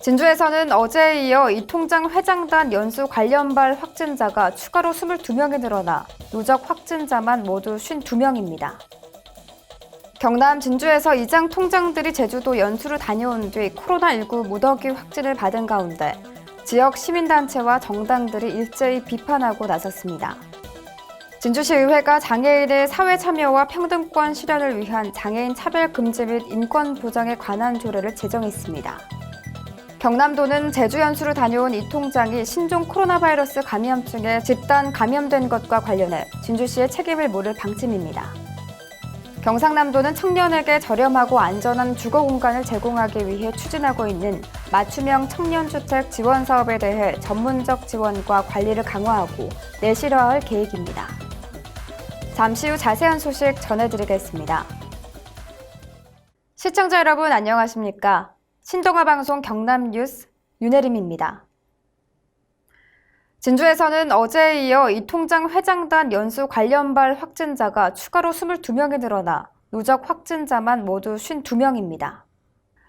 진주에서는 어제에 이어 이 통장 회장단 연수 관련발 확진자가 추가로 22명이 늘어나 누적 확진자만 모두 52명입니다. 경남 진주에서 이장 통장들이 제주도 연수를 다녀온 뒤 코로나19 무더기 확진을 받은 가운데 지역 시민단체와 정당들이 일제히 비판하고 나섰습니다. 진주시의회가 장애인의 사회 참여와 평등권 실현을 위한 장애인 차별 금지 및 인권 보장에 관한 조례를 제정했습니다. 경남도는 제주 연수를 다녀온 이 통장이 신종 코로나 바이러스 감염증에 집단 감염된 것과 관련해 진주시의 책임을 물을 방침입니다. 경상남도는 청년에게 저렴하고 안전한 주거 공간을 제공하기 위해 추진하고 있는 맞춤형 청년주택 지원 사업에 대해 전문적 지원과 관리를 강화하고 내실화할 계획입니다. 잠시 후 자세한 소식 전해드리겠습니다. 시청자 여러분 안녕하십니까? 신동아 방송 경남 뉴스 윤혜림입니다. 진주에서는 어제에 이어 이 통장 회장단 연수 관련발 확진자가 추가로 22명이 늘어나 누적 확진자만 모두 52명입니다.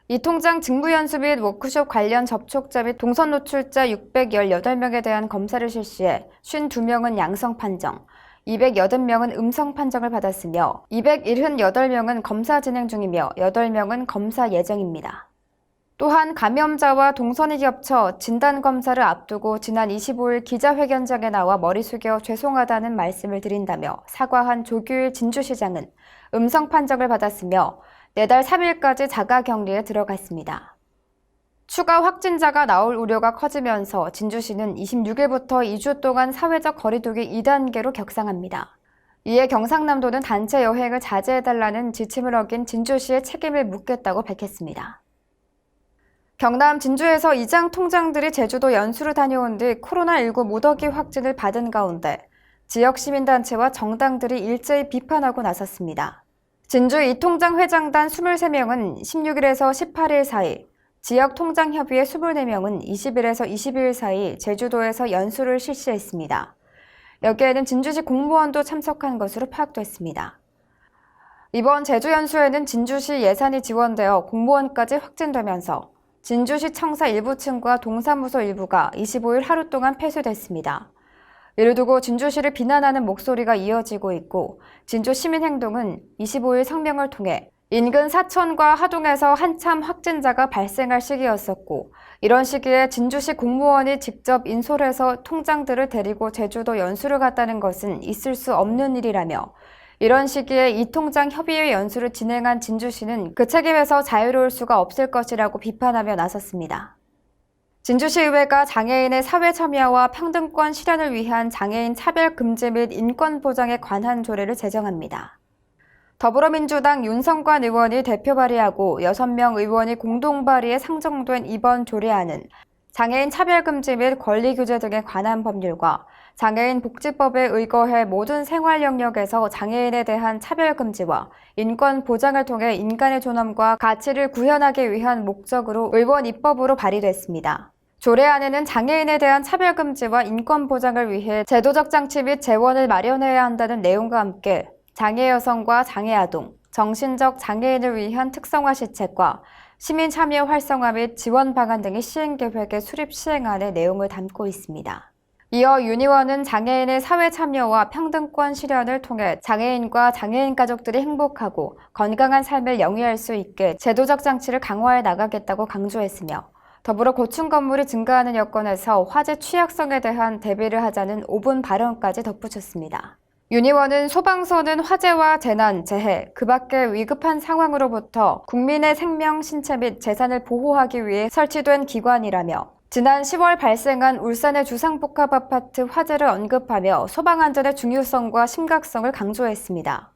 이 통장 직무연수 및 워크숍 관련 접촉자 및 동선 노출자 618명에 대한 검사를 실시해 52명은 양성 판정, 280명은 음성 판정을 받았으며 278명은 검사 진행 중이며 8명은 검사 예정입니다. 또한 감염자와 동선이 겹쳐 진단검사를 앞두고 지난 25일 기자회견장에 나와 머리 숙여 죄송하다는 말씀을 드린다며 사과한 조규일 진주시장은 음성 판정을 받았으며 내달 3일까지 자가격리에 들어갔습니다. 추가 확진자가 나올 우려가 커지면서 진주시는 26일부터 2주 동안 사회적 거리두기 2단계로 격상합니다. 이에 경상남도는 단체 여행을 자제해달라는 지침을 어긴 진주시의 책임을 묻겠다고 밝혔습니다. 경남 진주에서 이장 통장들이 제주도 연수를 다녀온 뒤 코로나19 무더기 확진을 받은 가운데 지역 시민단체와 정당들이 일제히 비판하고 나섰습니다. 진주 이 통장 회장단 23명은 16일에서 18일 사이, 지역 통장협의회 24명은 20일에서 22일 사이 제주도에서 연수를 실시했습니다. 여기에는 진주시 공무원도 참석한 것으로 파악됐습니다. 이번 제주 연수에는 진주시 예산이 지원되어 공무원까지 확진되면서 진주시 청사 일부 층과 동사무소 일부가 25일 하루 동안 폐쇄됐습니다. 이를 두고 진주시를 비난하는 목소리가 이어지고 있고 진주 시민행동은 25일 성명을 통해 인근 사천과 하동에서 한참 확진자가 발생할 시기였었고 이런 시기에 진주시 공무원이 직접 인솔해서 통장들을 데리고 제주도 연수를 갔다는 것은 있을 수 없는 일이라며 이런 시기에 이 통장 협의회 연수를 진행한 진주시는 그 책임에서 자유로울 수가 없을 것이라고 비판하며 나섰습니다. 진주시의회가 장애인의 사회 참여와 평등권 실현을 위한 장애인 차별 금지 및 인권 보장에 관한 조례를 제정합니다. 더불어민주당 윤성관 의원이 대표 발의하고 6명 의원이 공동 발의해 상정된 이번 조례안은 장애인 차별 금지 및 권리 규제 등에 관한 법률과 장애인 복지법에 의거해 모든 생활 영역에서 장애인에 대한 차별 금지와 인권 보장을 통해 인간의 존엄과 가치를 구현하기 위한 목적으로 의원 입법으로 발의됐습니다. 조례안에는 장애인에 대한 차별 금지와 인권 보장을 위해 제도적 장치 및 재원을 마련해야 한다는 내용과 함께 장애 여성과 장애 아동, 정신적 장애인을 위한 특성화 시책과 시민 참여 활성화 및 지원 방안 등의 시행 계획의 수립 시행안의 내용을 담고 있습니다. 이어 윤 의원은 장애인의 사회 참여와 평등권 실현을 통해 장애인과 장애인 가족들이 행복하고 건강한 삶을 영위할 수 있게 제도적 장치를 강화해 나가겠다고 강조했으며 더불어 고층 건물이 증가하는 여건에서 화재 취약성에 대한 대비를 하자는 5분 발언까지 덧붙였습니다. 윤 의원은 소방서는 화재와 재난, 재해, 그 밖의 위급한 상황으로부터 국민의 생명, 신체 및 재산을 보호하기 위해 설치된 기관이라며 지난 10월 발생한 울산의 주상복합아파트 화재를 언급하며 소방안전의 중요성과 심각성을 강조했습니다.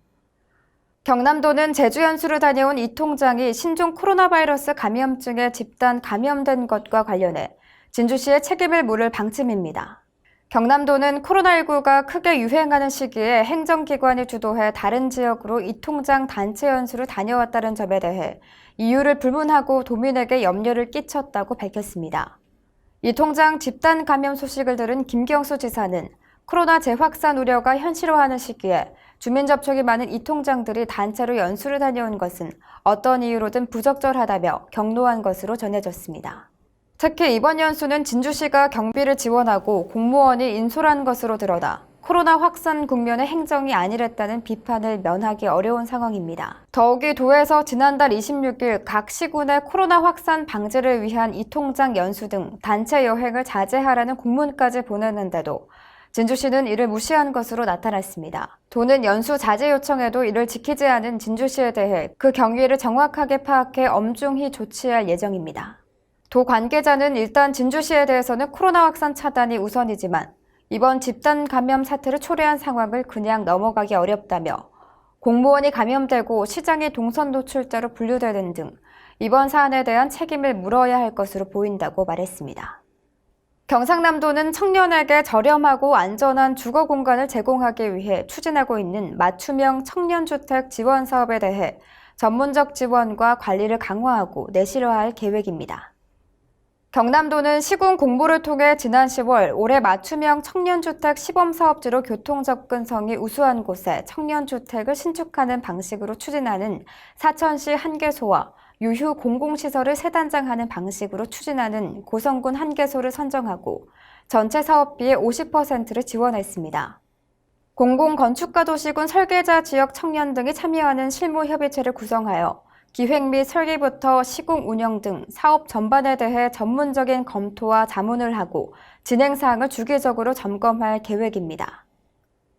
경남도는 제주 연수를 다녀온 이 통장이 신종 코로나 바이러스 감염증에 집단 감염된 것과 관련해 진주시의 책임을 물을 방침입니다. 경남도는 코로나19가 크게 유행하는 시기에 행정기관이 주도해 다른 지역으로 이 통장 단체 연수를 다녀왔다는 점에 대해 이유를 불문하고 도민에게 염려를 끼쳤다고 밝혔습니다. 이 통장 집단 감염 소식을 들은 김경수 지사는 코로나 재확산 우려가 현실화하는 시기에 주민 접촉이 많은 이 통장들이 단체로 연수를 다녀온 것은 어떤 이유로든 부적절하다며 경로한 것으로 전해졌습니다. 특히 이번 연수는 진주시가 경비를 지원하고 공무원이 인솔한 것으로 드러나 코로나 확산 국면의 행정이 아니랬다는 비판을 면하기 어려운 상황입니다. 더욱이 도에서 지난달 26일 각 시군의 코로나 확산 방지를 위한 이 통장 연수 등 단체 여행을 자제하라는 공문까지 보냈는데도 진주시는 이를 무시한 것으로 나타났습니다. 도는 연수 자제 요청에도 이를 지키지 않은 진주시에 대해 그 경위를 정확하게 파악해 엄중히 조치할 예정입니다. 도 관계자는 일단 진주시에 대해서는 코로나 확산 차단이 우선이지만 이번 집단 감염 사태를 초래한 상황을 그냥 넘어가기 어렵다며 공무원이 감염되고 시장이 동선 노출자로 분류되는 등 이번 사안에 대한 책임을 물어야 할 것으로 보인다고 말했습니다. 경상남도는 청년에게 저렴하고 안전한 주거 공간을 제공하기 위해 추진하고 있는 맞춤형 청년주택 지원 사업에 대해 전문적 지원과 관리를 강화하고 내실화할 계획입니다. 경남도는 시군 공보를 통해 지난 10월 올해 맞춤형 청년주택 시범사업지로 교통접근성이 우수한 곳에 청년주택을 신축하는 방식으로 추진하는 사천시 1개소와 유휴 공공시설을 세단장하는 방식으로 추진하는 고성군 1개소를 선정하고 전체 사업비의 50%를 지원했습니다. 공공건축가도시군 설계자 지역 청년 등이 참여하는 실무협의체를 구성하여 기획 및 설계부터 시공 운영 등 사업 전반에 대해 전문적인 검토와 자문을 하고 진행사항을 주기적으로 점검할 계획입니다.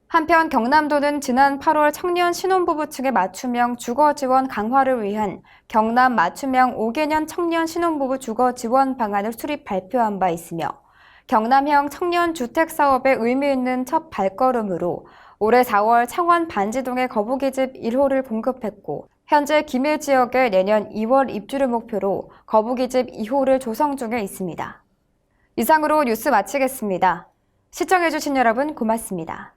한편 경남도는 지난 8월 청년 신혼부부층의 맞춤형 주거 지원 강화를 위한 경남 맞춤형 5개년 청년 신혼부부 주거 지원 방안을 수립 발표한 바 있으며 경남형 청년 주택 사업에 의미 있는 첫 발걸음으로 올해 4월 창원 반지동의 거북이집 1호를 공급했고 현재 김해 지역에 내년 2월 입주를 목표로 거북이집 2호를 조성 중에 있습니다. 이상으로 뉴스 마치겠습니다. 시청해주신 여러분 고맙습니다.